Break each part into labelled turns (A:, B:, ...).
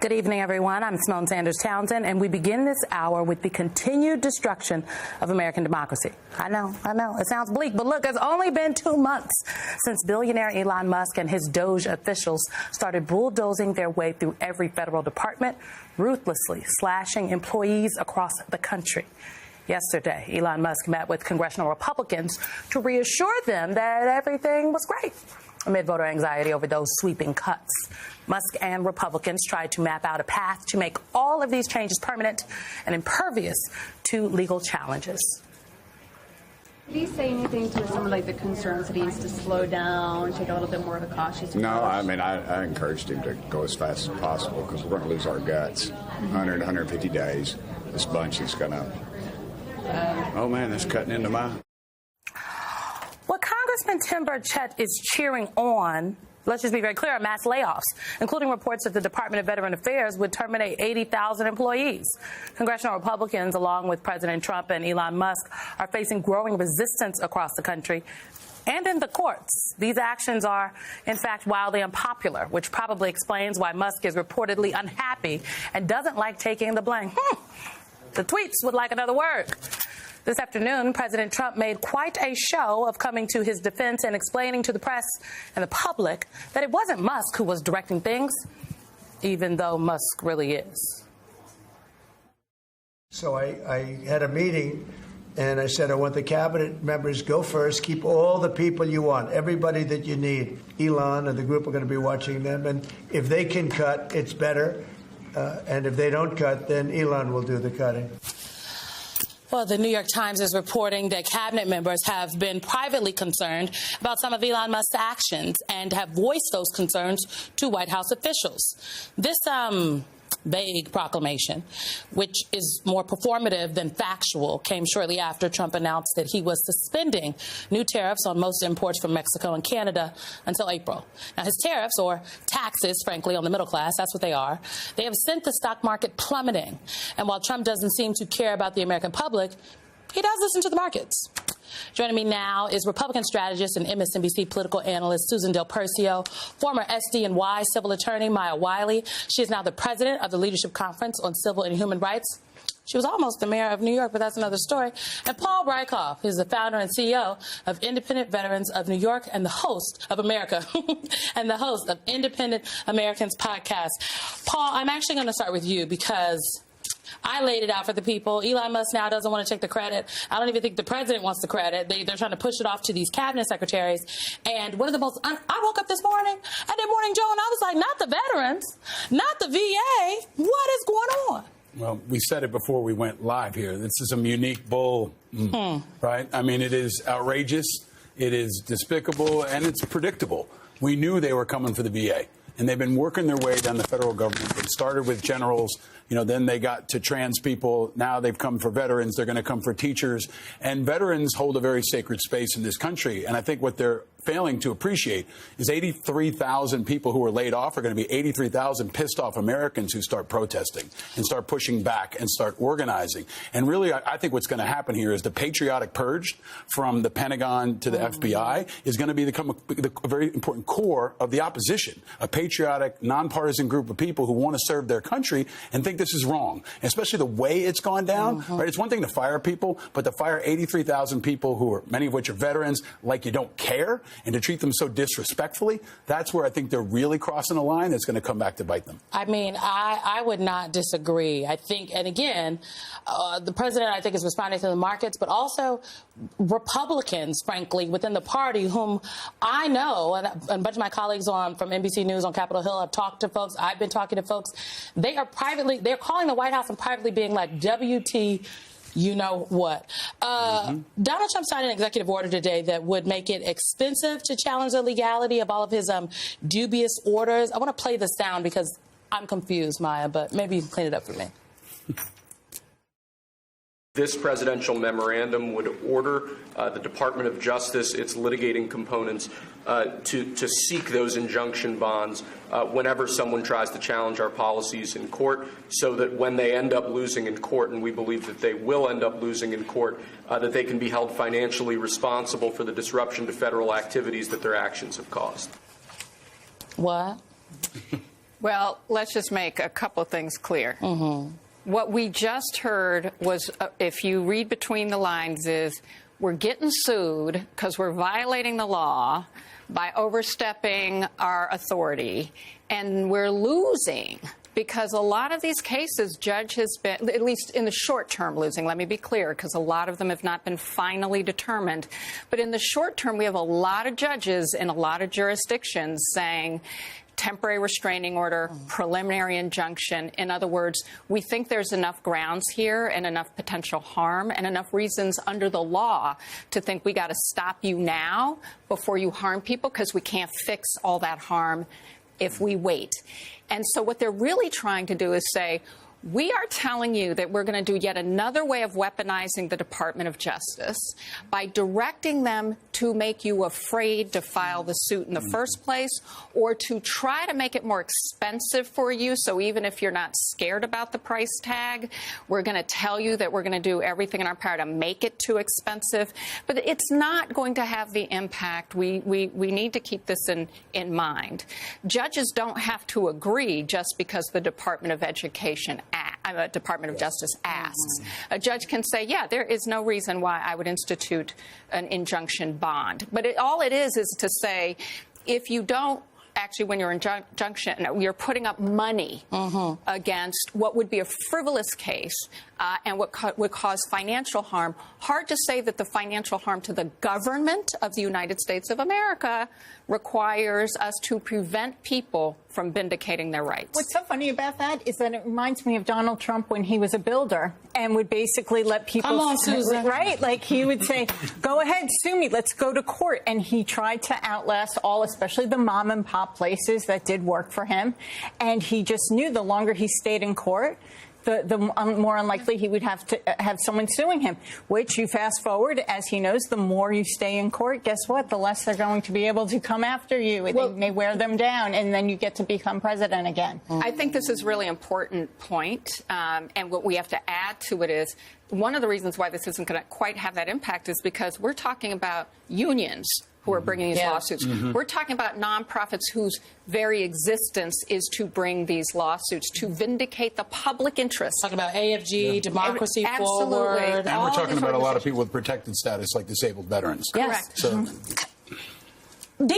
A: Good evening, everyone. I'm Simone Sanders Townsend, and we begin this hour with the continued destruction of American democracy. I know, it sounds bleak, but look, it's only been 2 months since billionaire Elon Musk and his Doge officials started bulldozing their way through every federal department, ruthlessly slashing employees across the country. Yesterday, Elon Musk met with congressional Republicans to reassure them that everything was great. Amid voter anxiety over those sweeping cuts, Musk and Republicans tried to map out a path to make all of these changes permanent and impervious to legal challenges.
B: Did he say anything to some of the concerns that he needs to slow down, take a little bit more of a cautious approach? No,
C: I mean, I encouraged him to go as fast as possible because we're going to lose our guts. 100, 150 days. This bunch is going to... oh, man, that's cutting into my...
A: What Congressman Tim Burchett is cheering on, let's just be very clear, are mass layoffs, including reports that the Department of Veteran Affairs would terminate 80,000 employees. Congressional Republicans, along with President Trump and Elon Musk, are facing growing resistance across the country and in the courts. These actions are, in fact, wildly unpopular, which probably explains why Musk is reportedly unhappy and doesn't like taking the blame. The tweets would like another word. This afternoon, President Trump made quite a show of coming to his defense and explaining to the press and the public that it wasn't Musk who was directing things, even though Musk really is.
D: So I had a meeting, and I said, I want the cabinet members go first. Keep all the people you want, everybody that you need. Elon and the group are going to be watching them. And if they can cut, it's better. And if they don't cut, then Elon will do the cutting.
A: Well, the New York Times is reporting that cabinet members have been privately concerned about some of Elon Musk's actions and have voiced those concerns to White House officials. This vague proclamation, which is more performative than factual, came shortly after Trump announced that he was suspending new tariffs on most imports from Mexico and Canada until April. Now, his tariffs, or taxes, frankly, on the middle class, that's what they are, they have sent the stock market plummeting. And while Trump doesn't seem to care about the American public, he does listen to the markets. Joining me now is Republican strategist and Msnbc political analyst Susan Del Percio, former SD&Y civil attorney Maya Wiley. She is now the president of the Leadership Conference on Civil and Human Rights. She was almost the mayor of New York, but that's another story. And Paul Brykoff, who's the founder and CEO of Independent Veterans of New York and the host of America, and the host of Independent Americans podcast. Paul, I'm actually going to start with you because I laid it out for the people. Elon Musk now doesn't want to take the credit. I don't even think the president wants the credit. They're trying to push it off to these cabinet secretaries. And one of the most, I woke up this morning, I did Morning Joe, and I was like, not the veterans, not the VA. What is going on?
E: Well, we said it before we went live here. This is a unique bull, right? I mean, it is outrageous, it is despicable, and it's predictable. We knew they were coming for the VA. And they've been working their way down the federal government. It started with generals, then they got to trans people. Now they've come for veterans. They're going to come for teachers. And veterans hold a very sacred space in this country. And I think what they're failing to appreciate is 83,000 people who are laid off are going to be 83,000 pissed off Americans who start protesting and start pushing back and start organizing. And really, I think what's going to happen here is the patriotic purge from the Pentagon to the FBI is going to become a very important core of the opposition, a patriotic, nonpartisan group of people who want to serve their country and think this is wrong, and especially the way it's gone down. Right? It's one thing to fire people, but to fire 83,000 people who are, many of which are veterans, like you don't care, and to treat them so disrespectfully, that's where I think they're really crossing a line that's going to come back to bite them.
A: I mean, I would not disagree. I think, and again, the president, I think, is responding to the markets, but also Republicans, frankly, within the party, whom I know, and a bunch of my colleagues from NBC News on Capitol Hill have talked to folks. I've been talking to folks. They're calling the White House and privately being like, WT, you know what. Donald Trump signed an executive order today that would make it expensive to challenge the legality of all of his dubious orders. I want to play this down because I'm confused, Maya, but maybe you can clean it up for me.
F: This presidential memorandum would order the Department of Justice, its litigating components, to seek those injunction bonds whenever someone tries to challenge our policies in court, so that when they end up losing in court, and we believe that they will end up losing in court, that they can be held financially responsible for the disruption to federal activities that their actions have caused.
A: What?
G: Well, let's just make a couple of things clear. What we just heard was, if you read between the lines, is we're getting sued because we're violating the law by overstepping our authority, and we're losing because a lot of these cases, judge has been, at least in the short term, losing. Let me be clear, because a lot of them have not been finally determined. But in the short term, we have a lot of judges in a lot of jurisdictions saying temporary restraining order, preliminary injunction. In other words, we think there's enough grounds here and enough potential harm and enough reasons under the law to think we got to stop you now before you harm people, because we can't fix all that harm if we wait. And so what they're really trying to do is say, we are telling you that we're going to do yet another way of weaponizing the Department of Justice by directing them to make you afraid to file the suit in the first place, or to try to make it more expensive for you. So even if you're not scared about the price tag, we're going to tell you that we're going to do everything in our power to make it too expensive. But it's not going to have the impact. We need to keep this in mind. Judges don't have to agree just because the Department of Justice asks. A judge can say, yeah, there is no reason why I would institute an injunction bond. But all it is to say, if you don't, actually, when you're in injunction, you're putting up money against what would be a frivolous case and what would cause financial harm. Hard to say that the financial harm to the government of the United States of America requires us to prevent people from vindicating their rights.
H: What's so funny about that is that it reminds me of Donald Trump when he was a builder and would basically let people...
A: Come on, Susan.
H: Right? Like, he would say, go ahead, sue me, let's go to court. And he tried to outlast all, especially the mom and pop places that did work for him. And he just knew the longer he stayed in court, the more unlikely he would have to have someone suing him, which you fast forward, as he knows, the more you stay in court, guess what? The less they're going to be able to come after you. They may wear them down, and then you get to become president again.
G: I think this is a really important point, and what we have to add to it is one of the reasons why this isn't going to quite have that impact is because we're talking about unions who are bringing these lawsuits. We're talking about nonprofits whose very existence is to bring these lawsuits, to vindicate the public interest.
A: Talking about AFG, Democracy
G: Absolutely.
A: Forward.
E: And we're talking about a lot of people with protected status, like disabled veterans.
A: Yes.
E: So,
A: DEI?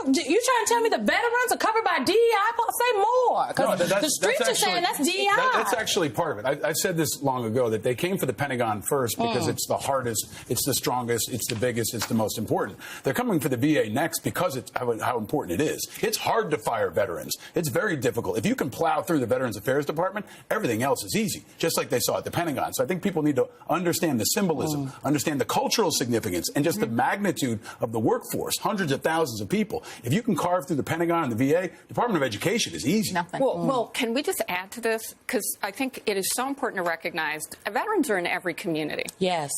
A: You trying to tell me the veterans are covered by DEI? Say more. Because the streets are saying that's DEI.
E: That's actually part of it. I said this long ago, that they came for the Pentagon first because it's the hardest, it's the strongest, it's the biggest, it's the most important. They're coming for the VA next because it's how important it is. It's hard to fire veterans. It's very difficult. If you can plow through the Veterans Affairs Department, everything else is easy, just like they saw at the Pentagon. So I think people need to understand the symbolism, understand the cultural significance, and just the magnitude of the workforce. Hundreds of thousands of people. If you can carve through the Pentagon and the VA, Department of Education is easy.
H: Nothing.
G: Well, can we just add to this? Because I think it is so important to recognize veterans are in every community.
A: Yes.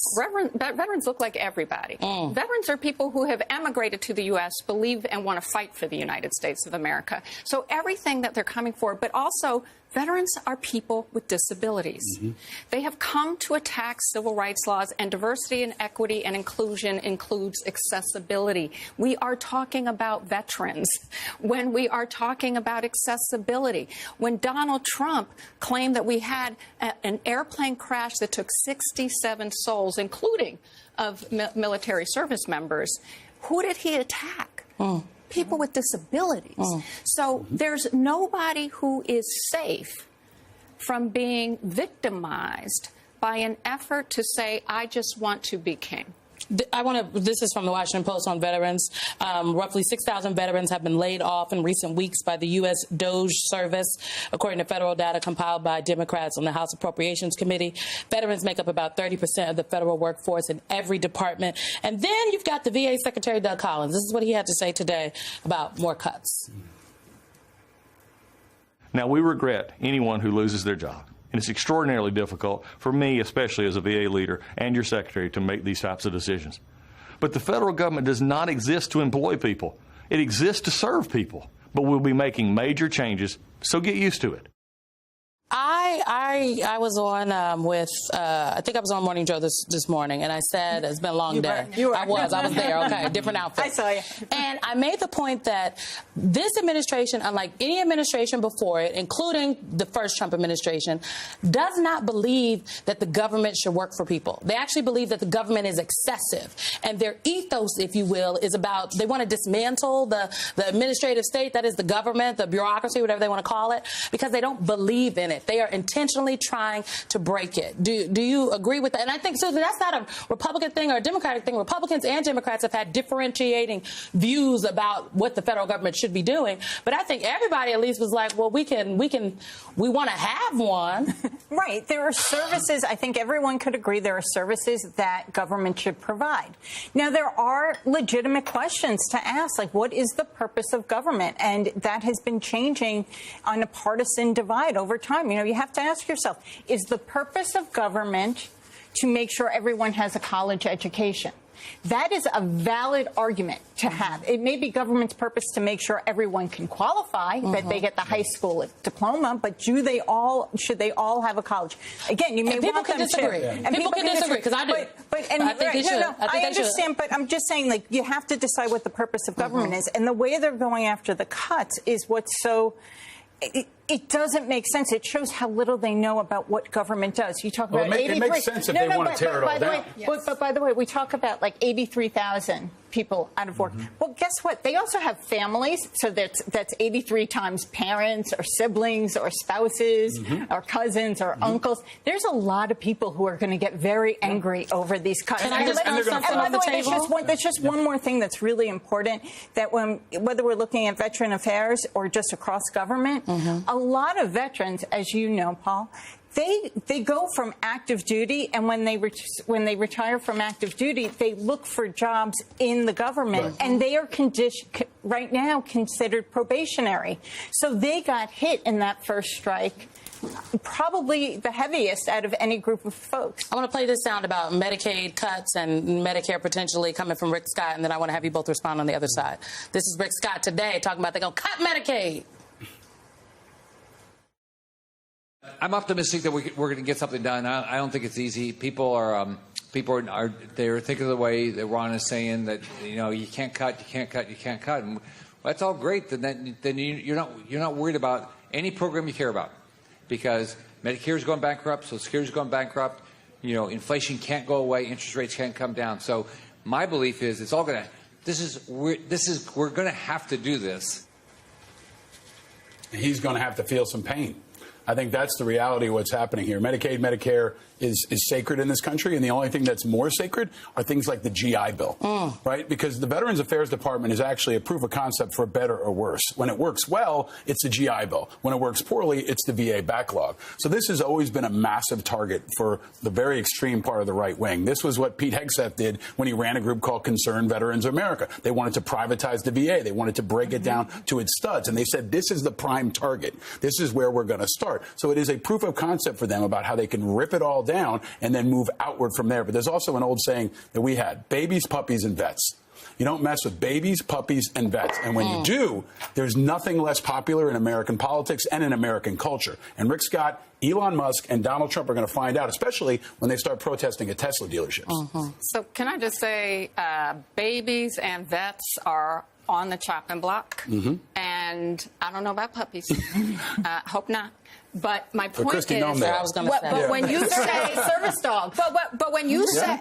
G: Veterans look like everybody. Veterans are people who have emigrated to the U.S., believe and want to fight for the United States of America. So everything that they're coming for, but also veterans are people with disabilities. They have come to attack civil rights laws, and diversity and equity and inclusion includes accessibility. We are talking about veterans when we are talking about accessibility. When Donald Trump claimed that we had an airplane crash that took 67 souls, including of military service members, who did he attack? People with disabilities. So there's nobody who is safe from being victimized by an effort to say, I just want to be king.
A: This is from the Washington Post on veterans. Roughly 6,000 veterans have been laid off in recent weeks by the U.S. Doge service, according to federal data compiled by Democrats on the House Appropriations Committee. Veterans make up about 30% of the federal workforce in every department. And then you've got the VA Secretary, Doug Collins. This is what he had to say today about more cuts.
I: Now, we regret anyone who loses their job. And it's extraordinarily difficult for me, especially as a VA leader, and your secretary to make these types of decisions. But the federal government does not exist to employ people. It exists to serve people. But we'll be making major changes, so get used to it.
A: I I was on with I think I was on Morning Joe this morning, and I said it's been a long day. I was there. Okay, different outfit.
H: I saw you.
A: And I made the point that this administration, unlike any administration before it, including the first Trump administration, does not believe that the government should work for people. They actually believe that the government is excessive, and their ethos, if you will, is about they want to dismantle the administrative state, that is the government, the bureaucracy, whatever they want to call it, because they don't believe in it. They are intentionally trying to break it. Do you agree with that? And I think, Susan, that's not a Republican thing or a Democratic thing. Republicans and Democrats have had differentiating views about what the federal government should be doing. But I think everybody at least was like, well, we want to have one.
H: Right. There are services. I think everyone could agree there are services that government should provide. Now, there are legitimate questions to ask, like what is the purpose of government? And that has been changing on a partisan divide over time. You know, you have to ask yourself, is the purpose of government to make sure everyone has a college education? That is a valid argument to have. It may be government's purpose to make sure everyone can qualify, that they get the high school diploma, but should they all have a college? Again, you may want them
A: disagree.
H: to.
A: And people can disagree, because I do.
H: I understand, but I'm just saying, like, you have to decide what the purpose of government is. And the way they're going after the cuts is what's so... It doesn't make sense. It shows how little they know about what government does. You talk about 83.
E: It makes sense if they want to tear it all down.
H: But by the way, we talk about like 83,000 people out of work. Well, guess what? They also have families. So that's 83 times parents or siblings or spouses or cousins or uncles. There's a lot of people who are going to get very angry over these cuts.
A: Can I just throw something on the table?
H: There's just one more thing that's really important, that whether we're looking at veteran affairs or just across government, a lot of veterans, as you know, Paul, they go from active duty, and when they retire from active duty, they look for jobs in the government, and they are right now considered probationary. So they got hit in that first strike, probably the heaviest out of any group of folks.
A: I want to play this sound about Medicaid cuts and Medicare potentially coming from Rick Scott, and then I want to have you both respond on the other side. This is Rick Scott today talking about they're going to cut Medicaid.
J: I'm optimistic that we're going to get something done. I don't think it's easy. People are they're thinking the way that Ron is saying, that you can't cut, and that's all great. Then you're not worried about any program you care about, because Medicare is going bankrupt, Social Security is going bankrupt. Inflation can't go away, interest rates can't come down. So my belief is it's all going to. We're going to have to do this.
E: He's going to have to feel some pain. I think that's the reality of what's happening here. Medicaid, Medicare is sacred in this country, and the only thing that's more sacred are things like the GI Bill, right? Because the Veterans Affairs Department is actually a proof of concept for better or worse. When it works well, it's the GI Bill. When it works poorly, it's the VA backlog. So this has always been a massive target for the very extreme part of the right wing. This was what Pete Hegseth did when he ran a group called Concerned Veterans of America. They wanted to privatize the VA. They wanted to break it down to its studs. And they said, this is the prime target. This is where we're going to start. So it is a proof of concept for them about how they can rip it all down and then move outward from there. But there's also an old saying that we had: babies, puppies, and vets. You don't mess with babies, puppies, and vets. And when you do, there's nothing less popular in American politics and in American culture. And Rick Scott, Elon Musk, and Donald Trump are going to find out, especially when they start protesting at Tesla dealerships.
G: So can I just say, babies and vets are on the chopping block. And I don't know about puppies. Hope not. But my point is,
A: I was going to say.
G: But when you say
H: service dog,
G: but when you say,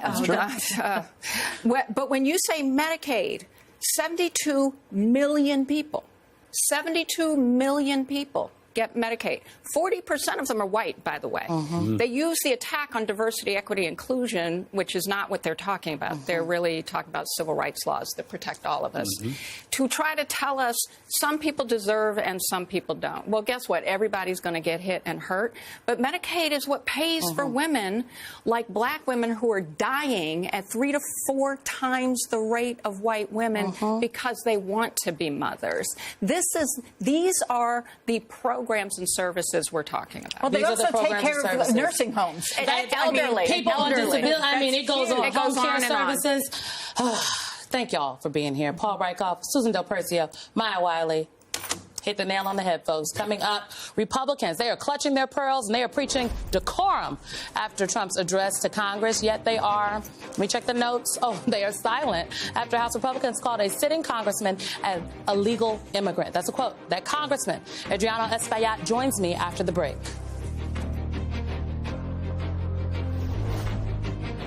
G: but when you say Medicaid, 72 million people get Medicaid. 40% of them are white, by the way. They use the attack on diversity, equity, inclusion, which is not what they're talking about. They're really talking about civil rights laws that protect all of us, to try to tell us some people deserve and some people don't. Well, guess what? Everybody's going to get hit and hurt. But Medicaid is what pays for women like black women who are dying at 3 to 4 times the rate of white women because they want to be mothers. These are the programs and services we're talking about.
H: Well, they also take care of nursing homes and elderly.
A: People on disability. I mean, it goes on.
G: It goes
A: Home care
G: on and
A: services. Thank y'all for being here. Paul Rykoff, Susan Del Percio, Maya Wiley. Hit the nail on the head, folks. Coming up, Republicans, they are clutching their pearls and they are preaching decorum after Trump's address to Congress, yet they are, let me check the notes, they are silent after House Republicans called a sitting congressman an illegal immigrant. That's a quote. That Congressman, Adriano Espaillat, joins me after the break.